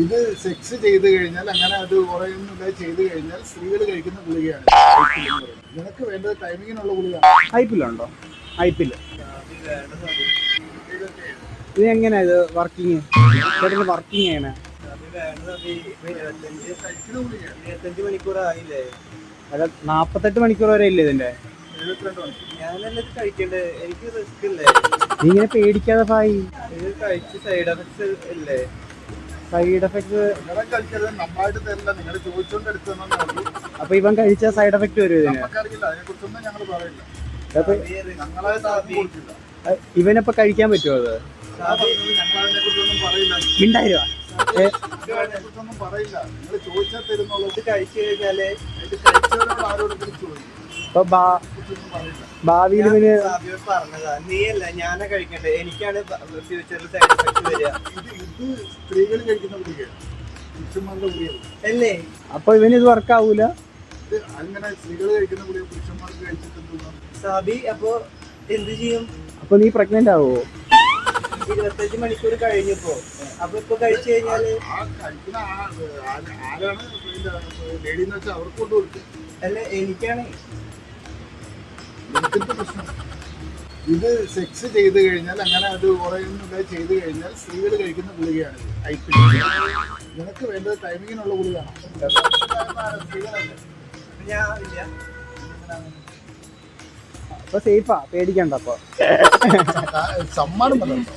ഇത് സെക്സ് ചെയ്ത് കഴിഞ്ഞാൽ അങ്ങനെ അത് കുറയൊന്നുമില്ല ചെയ്ത് കഴിഞ്ഞാൽ സ്ത്രീകൾ കഴിക്കുന്ന ഗുളികയാണ് നിനക്ക് വേണ്ടത് ടൈമിങ്ങിനുള്ള ഗുളികയാണ്. ഐപ്പിലുണ്ടോ? ഐപ്പിൽ ഇത് എങ്ങനെയാ ഇത് വർക്കിങ്? വർക്കിംഗ് ചെയ്യണേ 25 മണിക്കൂറായില്ലേ? അല്ല 48 മണിക്കൂർ വരെ ഇല്ലേ ഇതിന്റെ? 72 മണിക്കൂർ. ഞാനല്ലേ ഇത് കഴിക്കണ്ടേ? എനിക്ക് റിസ്ക് ഇല്ലേ? നീ ഇങ്ങനെ പേടിക്കാതെ ഭായി. ഇത് കഴിച്ച് സൈഡ് എഫക്ട്സ് ഇല്ലേ? സൈഡ് എഫക്ട് നിങ്ങളെ കഴിക്കരുത്, നമ്മളായിട്ട് തരില്ല, നിങ്ങൾ ചോദിച്ചോണ്ട് എടുത്തു. അപ്പൊ ഇവൻ കഴിച്ച സൈഡ് എഫക്ട് വരും ഇതിന്? നമുക്കറിയില്ല, അതിനെ കുറിച്ചൊന്നും ഞങ്ങൾ പറയില്ല. അപ്പൊ ഞങ്ങളായിട്ട് ആർക്കും കൊടുക്കില്ല. ഇവനപ്പൊ കഴിക്കാൻ പറ്റുമോ അത്? ഞങ്ങളതിനെ കുറിച്ചൊന്നും പറയില്ല. മിണ്ടായിരുവാ അതിനെ കുറിച്ചൊന്നും പറയില്ല. നിങ്ങൾ ചോദിച്ചാൽ തരുന്നുള്ളൂ. ഇത് കഴിച്ചു കഴിഞ്ഞാല് ഇത് കഴിച്ചവരോട് ആരോടെങ്കിലും ചോദിക്കും. അപ്പൊ കുറിച്ചൊന്നും പറയില്ല. ഭാവിയിൽ ഇവന് സാബിയോട് പറഞ്ഞതാ, നീയല്ല ഞാനാ കഴിക്കണ്ടേ, എനിക്കാണ് ഫ്യൂച്ചറിൽ സൈഡ് എഫക്ട് വരിക. ഇത് സ്ത്രീകൾ കഴിക്കുന്ന ഗുളികയാണ്, പുരുഷന്മാരുടെ ഗുളികയാണ്. അല്ലേ? അപ്പൊ ഇവന് ഇത് വർക്ക് ആവൂല? ഇത് അങ്ങനെ സ്ത്രീകൾ കഴിക്കുന്ന ഗുളിക പുരുഷന്മാർക്ക് കഴിച്ചിട്ട് സാബി അപ്പൊ എന്ത് ചെയ്യും? അപ്പൊ നീ പ്രഗ്നന്റ് ആവോ? 25 മണിക്കൂർ കഴിഞ്ഞപ്പോ അപ്പൊ ഇപ്പൊ കഴിച്ചു കഴിഞ്ഞാല് ആ കഴിക്കുന്ന ആരാണ് ലേഡി എന്ന് വെച്ചാൽ അവർക്ക് കൊണ്ട് കൊടുക്കും. അല്ല എനിക്കാണ് എനിക്കെന്ത് പ്രശ്നം? ഇത് സെക്സ് ചെയ്ത് കഴിഞ്ഞാൽ അങ്ങനെ അത് കുറയൊന്നുമില്ല ചെയ്ത് കഴിഞ്ഞാൽ സ്ത്രീകൾ കഴിക്കുന്ന ഗുളികയാണ് ഐപ്പിൽ. നിനക്ക് വേണ്ടത് ടൈമിങ്ങിനുള്ള ഗുളികയാണ്. സ്ത്രീകളല്ലേ? ഞാൻ ഇല്ല. അപ്പൊ സേഫാ, പേടിക്കണ്ട. അപ്പൊ സമ്മാനം വല്ലതും